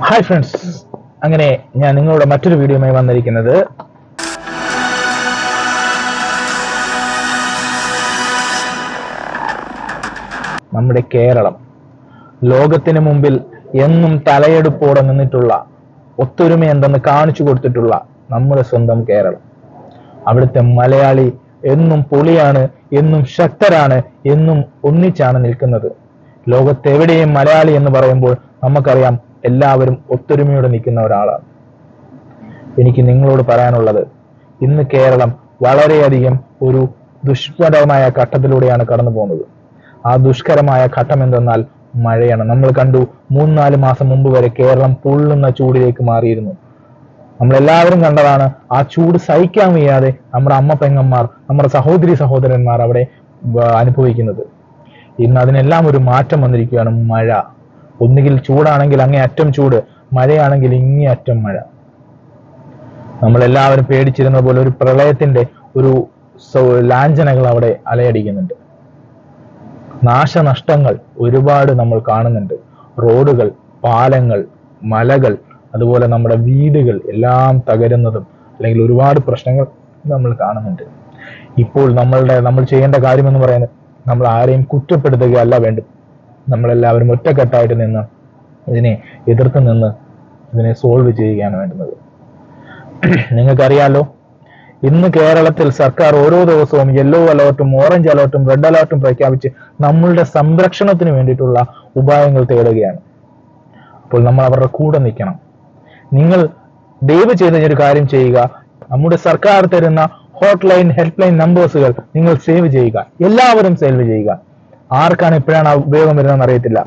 Hi friends, അങ്ങനെ ഞാൻ നിങ്ങളുടെ മറ്റൊരു വീഡിയോയുമായി വന്നിരിക്കുന്നത് നമ്മുടെ കേരളം ലോകത്തിന് മുമ്പിൽ എന്നും തലയെടുപ്പോടെ നിന്നിട്ടുള്ള ഒത്തൊരുമ എന്തെന്ന് കാണിച്ചു കൊടുത്തിട്ടുള്ള നമ്മുടെ സ്വന്തം കേരളം. അവിടുത്തെ മലയാളി എന്നും പൊളിയാണ്, എന്നും ശക്തരാണ്, എന്നും ഒന്നിച്ചാണ് നിൽക്കുന്നത്. ലോകത്തെവിടെയും മലയാളി എന്ന് പറയുമ്പോൾ നമുക്കറിയാം എല്ലാവരും ഒത്തൊരുമയോടെ നിൽക്കുന്ന ഒരാളാണ്. എനിക്ക് നിങ്ങളോട് പറയാനുള്ളത്, ഇന്ന് കേരളം വളരെയധികം ഒരു ദുഷ്കരമായ ഘട്ടത്തിലൂടെയാണ് കടന്നു പോകുന്നത്. ആ ദുഷ്കരമായ ഘട്ടം എന്തെന്നാൽ മഴയാണ്. നമ്മൾ കണ്ടു, 3-4 മാസം മുമ്പ് വരെ കേരളം പൊള്ളുന്ന ചൂടിലേക്ക് മാറിയിരുന്നു. നമ്മളെല്ലാവരും കണ്ടതാണ്. ആ ചൂട് സഹിക്കാൻ വയ്യാതെ നമ്മുടെ അമ്മ പെങ്ങന്മാർ, നമ്മുടെ സഹോദരി സഹോദരന്മാർ അവിടെ അനുഭവിക്കുന്നത്. ഇന്ന് അതിനെല്ലാം ഒരു മാറ്റം വന്നിരിക്കുകയാണ്. മഴ ഒന്നുകിൽ ചൂടാണെങ്കിൽ അങ്ങേ അറ്റം ചൂട്, മഴയാണെങ്കിൽ ഇങ്ങേ അറ്റം മഴ. നമ്മളെല്ലാവരും പേടിച്ചിരുന്ന പോലെ ഒരു പ്രളയത്തിന്റെ ഒരു ലാഞ്ചനകൾ അവിടെ അലയടിക്കുന്നുണ്ട്. നാശനഷ്ടങ്ങൾ ഒരുപാട് നമ്മൾ കാണുന്നുണ്ട്. റോഡുകൾ, പാലങ്ങൾ, മലകൾ, അതുപോലെ നമ്മുടെ വീടുകൾ എല്ലാം തകരുന്നതും അല്ലെങ്കിൽ ഒരുപാട് പ്രശ്നങ്ങൾ നമ്മൾ കാണുന്നുണ്ട്. ഇപ്പോൾ നമ്മൾ ചെയ്യേണ്ട കാര്യമെന്ന് പറയുന്നത്, നമ്മൾ ആരെയും കുറ്റപ്പെടുത്തുകയല്ല വേണ്ടത്. നമ്മളെല്ലാവരും ഒറ്റക്കെട്ടായിട്ട് നിന്ന് ഇതിനെ എതിർത്ത് നിന്ന് ഇതിനെ സോൾവ് ചെയ്യുകയാണ് വേണ്ടുന്നത്. നിങ്ങൾക്കറിയാലോ, ഇന്ന് കേരളത്തിൽ സർക്കാർ ഓരോ ദിവസവും യെല്ലോ അലേർട്ടും ഓറഞ്ച് അലേർട്ടും റെഡ് അലേർട്ടും പ്രഖ്യാപിച്ച് നമ്മളുടെ സംരക്ഷണത്തിന് വേണ്ടിയിട്ടുള്ള ഉപായങ്ങൾ തേടുകയാണ്. അപ്പോൾ നമ്മൾ അവരുടെ കൂടെ നിൽക്കണം. നിങ്ങൾ ദയവ് ചെയ്ത് ഒരു കാര്യം ചെയ്യുക, നമ്മുടെ സർക്കാർ തരുന്ന ഹോട്ട്ലൈൻ, ഹെൽപ്പ് ലൈൻ നമ്പേഴ്സുകൾ നിങ്ങൾ സേവ് ചെയ്യുക. എല്ലാവരും സേവ് ചെയ്യുക. ആർക്കാണ് എപ്പോഴാണ് ഉപയോഗം വരുന്നതെന്ന് അറിയത്തില്ല.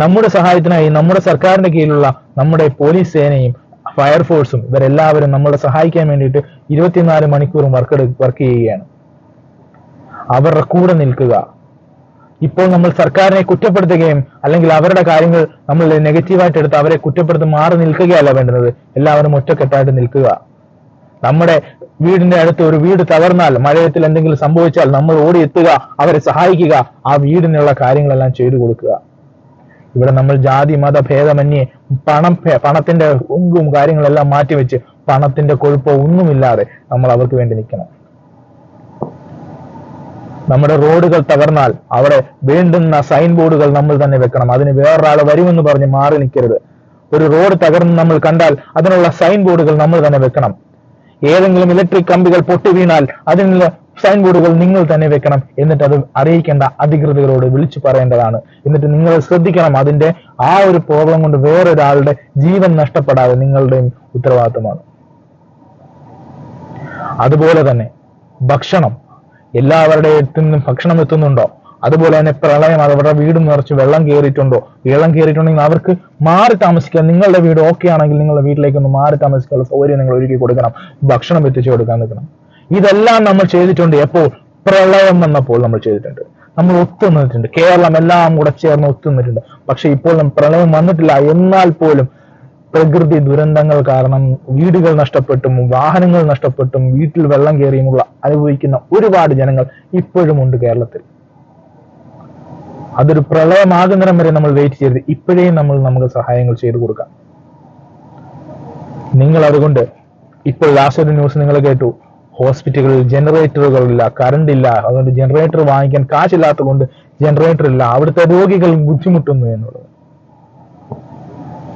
നമ്മുടെ സഹായത്തിനായി നമ്മുടെ സർക്കാരിന്റെ കീഴിലുള്ള നമ്മുടെ പോലീസ് സേനയും ഫയർഫോഴ്സും ഇവരെല്ലാവരും നമ്മളെ സഹായിക്കാൻ വേണ്ടിയിട്ട് 24 മണിക്കൂറും വർക്ക് ചെയ്യുകയാണ്. അവരുടെ കൂടെ നിൽക്കുക. ഇപ്പോൾ നമ്മൾ സർക്കാരിനെ കുറ്റപ്പെടുത്തുകയും അല്ലെങ്കിൽ അവരുടെ കാര്യങ്ങൾ നമ്മൾ നെഗറ്റീവായിട്ട് എടുത്ത് അവരെ കുറ്റപ്പെടുത്തി മാറി നിൽക്കുകയല്ല വേണ്ടുന്നത്. എല്ലാവരും ഒറ്റക്കെട്ടായിട്ട് നിൽക്കുക. നമ്മുടെ വീടിന്റെ അടുത്ത് ഒരു വീട് തകർന്നാൽ, മഴയത്തിൽ എന്തെങ്കിലും സംഭവിച്ചാൽ നമ്മൾ ഓടിയെത്തുക, അവരെ സഹായിക്കുക, ആ വീടിനുള്ള കാര്യങ്ങളെല്ലാം ചെയ്തു കൊടുക്കുക. ഇവിടെ നമ്മൾ ജാതി മത ഭേദമന്യേ പണത്തിന്റെ ഉങ്കും കാര്യങ്ങളെല്ലാം മാറ്റിവെച്ച് പണത്തിന്റെ കൊഴുപ്പോ ഒന്നുമില്ലാതെ നമ്മൾ അവർക്ക് വേണ്ടി നിൽക്കണം. നമ്മുടെ റോഡുകൾ തകർന്നാൽ അവിടെ വേണ്ടുന്ന സൈൻ ബോർഡുകൾ നമ്മൾ തന്നെ വെക്കണം. അതിന് വേറൊരാൾ വരുമെന്ന് പറഞ്ഞ് മാറി നിൽക്കരുത്. ഒരു റോഡ് തകർന്ന് നമ്മൾ കണ്ടാൽ അതിനുള്ള സൈൻ ബോർഡുകൾ നമ്മൾ തന്നെ വെക്കണം. ഏതെങ്കിലും ഇലക്ട്രിക് കമ്പികൾ പൊട്ടി വീണാൽ അതിനുള്ള സൈൻ ബോർഡുകൾ നിങ്ങൾ തന്നെ വെക്കണം. എന്നിട്ട് അത് അറിയിക്കേണ്ട അധികൃതരോട് വിളിച്ചു പറയേണ്ടതാണ്. എന്നിട്ട് നിങ്ങൾ ശ്രദ്ധിക്കണം, അതിന്റെ ആ ഒരു പ്രോബ്ലം കൊണ്ട് വേറൊരാളുടെ ജീവൻ നഷ്ടപ്പെടാതെ നിങ്ങളുടെയും ഉത്തരവാദിത്തമാണ്. അതുപോലെ തന്നെ ഭക്ഷണം, എല്ലാവരുടെ അടുത്തു നിന്നും ഭക്ഷണം എത്തുന്നുണ്ടോ? അതുപോലെ തന്നെ പ്രളയം, അവരുടെ വീട് നിറച്ച് വെള്ളം കയറിയിട്ടുണ്ടോ? വെള്ളം കയറിയിട്ടുണ്ടെങ്കിൽ അവർക്ക് മാറി താമസിക്കാൻ, നിങ്ങളുടെ വീട് ഓക്കെ ആണെങ്കിൽ നിങ്ങളുടെ വീട്ടിലേക്ക് ഒന്ന് മാറി താമസിക്കാനുള്ള സൗകര്യം നിങ്ങൾ ഒരുക്കി കൊടുക്കണം. ഭക്ഷണം എത്തിച്ചു കൊടുക്കാൻ നിൽക്കണം. ഇതെല്ലാം നമ്മൾ ചെയ്തിട്ടുണ്ട്. എപ്പോൾ? പ്രളയം വന്നപ്പോൾ നമ്മൾ ചെയ്തിട്ടുണ്ട്. നമ്മൾ ഒത്തുനിന്നിട്ടുണ്ട്. കേരളം എല്ലാം കൂടെ ചേർന്ന് ഒത്തുനിന്നിട്ടുണ്ട്. പക്ഷെ ഇപ്പോൾ പ്രളയം വന്നിട്ടില്ല. എന്നാൽ പോലും പ്രകൃതി ദുരന്തങ്ങൾ കാരണം വീടുകൾ നഷ്ടപ്പെട്ടും വാഹനങ്ങൾ നഷ്ടപ്പെട്ടും വീട്ടിൽ വെള്ളം കയറിയുമുള്ള അനുഭവിക്കുന്ന ഒരുപാട് ജനങ്ങൾ ഇപ്പോഴും ഉണ്ട് കേരളത്തിൽ. അതൊരു പ്രളയമാകുന്നിടം വരെ നമ്മൾ വെയിറ്റ് ചെയ്ത് ഇപ്പോഴേ നമുക്ക് സഹായങ്ങൾ ചെയ്തു കൊടുക്കാം. നിങ്ങൾ അതുകൊണ്ട് ഇപ്പോൾ ലാസ്റ്റ് ഒരു ന്യൂസ് നിങ്ങൾ കേട്ടു, ഹോസ്പിറ്റലുകളിൽ ജനറേറ്ററുകളില്ല, കറണ്ട് ഇല്ല. അതുകൊണ്ട് ജനറേറ്റർ വാങ്ങിക്കാൻ കാശില്ലാത്തത് കൊണ്ട് ജനറേറ്റർ ഇല്ല. അവിടുത്തെ രോഗികൾ ബുദ്ധിമുട്ടുന്നു എന്നുള്ളത്.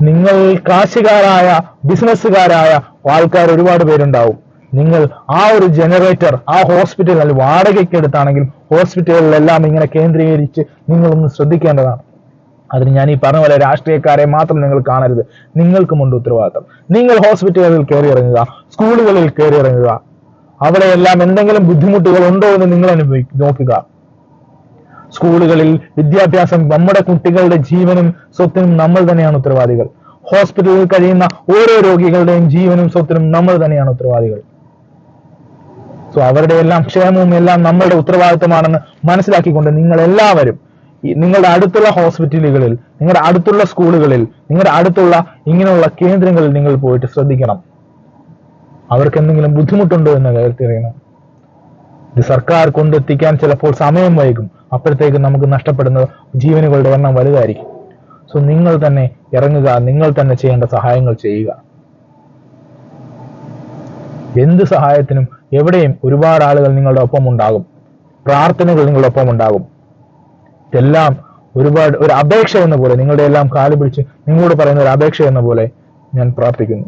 നിങ്ങൾ കാശുകാരായ ബിസിനസ്സുകാരായ ആൾക്കാർ ഒരുപാട് പേരുണ്ടാവും. നിങ്ങൾ ആ ഒരു ജനറേറ്റർ ആ ഹോസ്പിറ്റലിൽ വാടകയ്ക്ക് എടുത്താണെങ്കിൽ ഹോസ്പിറ്റലുകളിലെല്ലാം ഇങ്ങനെ കേന്ദ്രീകരിച്ച് നിങ്ങളൊന്ന് ശ്രദ്ധിക്കേണ്ടതാണ്. അതിന് ഞാൻ ഈ പറഞ്ഞ പോലെ രാഷ്ട്രീയക്കാരെ മാത്രം നിങ്ങൾ കാണരുത്. നിങ്ങൾക്കുമുണ്ട് ഉത്തരവാദിത്തം. നിങ്ങൾ ഹോസ്പിറ്റലുകളിൽ കയറി ഇറങ്ങുക, സ്കൂളുകളിൽ കയറി ഇറങ്ങുക. അവിടെയെല്ലാം എന്തെങ്കിലും ബുദ്ധിമുട്ടുകൾ ഉണ്ടോ എന്ന് നിങ്ങൾ നോക്കുക. സ്കൂളുകളിൽ വിദ്യാഭ്യാസം, നമ്മുടെ കുട്ടികളുടെ ജീവനും സ്വത്തിനും നമ്മൾ തന്നെയാണ് ഉത്തരവാദികൾ. ഹോസ്പിറ്റലിൽ കഴിയുന്ന ഓരോ രോഗികളുടെയും ജീവനും സ്വത്തിനും നമ്മൾ തന്നെയാണ് ഉത്തരവാദികൾ. സോ അവരുടെ എല്ലാം ക്ഷേമവും എല്ലാം നമ്മളുടെ ഉത്തരവാദിത്തമാണെന്ന് മനസ്സിലാക്കിക്കൊണ്ട് നിങ്ങൾ എല്ലാവരും നിങ്ങളുടെ അടുത്തുള്ള ഹോസ്പിറ്റലുകളിൽ, നിങ്ങളുടെ അടുത്തുള്ള സ്കൂളുകളിൽ, നിങ്ങളുടെ അടുത്തുള്ള ഇങ്ങനെയുള്ള കേന്ദ്രങ്ങളിൽ നിങ്ങൾ പോയിട്ട് ശ്രദ്ധിക്കണം. അവർക്ക് എന്തെങ്കിലും ബുദ്ധിമുട്ടുണ്ടോ എന്ന കാര്യത്തിൽ അറിയണം. ഇത് സർക്കാർ കൊണ്ടെത്തിക്കാൻ ചിലപ്പോൾ സമയം വൈകും. അപ്പോഴത്തേക്ക് നമുക്ക് നഷ്ടപ്പെടുന്ന ജീവനുകളുടെ എണ്ണം വലുതായിരിക്കും. സോ നിങ്ങൾ തന്നെ ഇറങ്ങുക, നിങ്ങൾ തന്നെ ചെയ്യേണ്ട സഹായങ്ങൾ ചെയ്യുക. എന്ത് സഹായത്തിനും എവിടെയും ഒരുപാട് ആളുകൾ നിങ്ങളുടെ ഒപ്പം ഉണ്ടാകും. പ്രാർത്ഥനകൾ നിങ്ങളുടെ ഒപ്പം ഉണ്ടാകും. ഇതെല്ലാം ഒരു അപേക്ഷ എന്ന പോലെ, നിങ്ങളുടെ എല്ലാം കാല് പിടിച്ച് നിങ്ങളോട് പറയുന്ന ഒരു അപേക്ഷ എന്ന പോലെ ഞാൻ പ്രാർത്ഥിക്കുന്നു.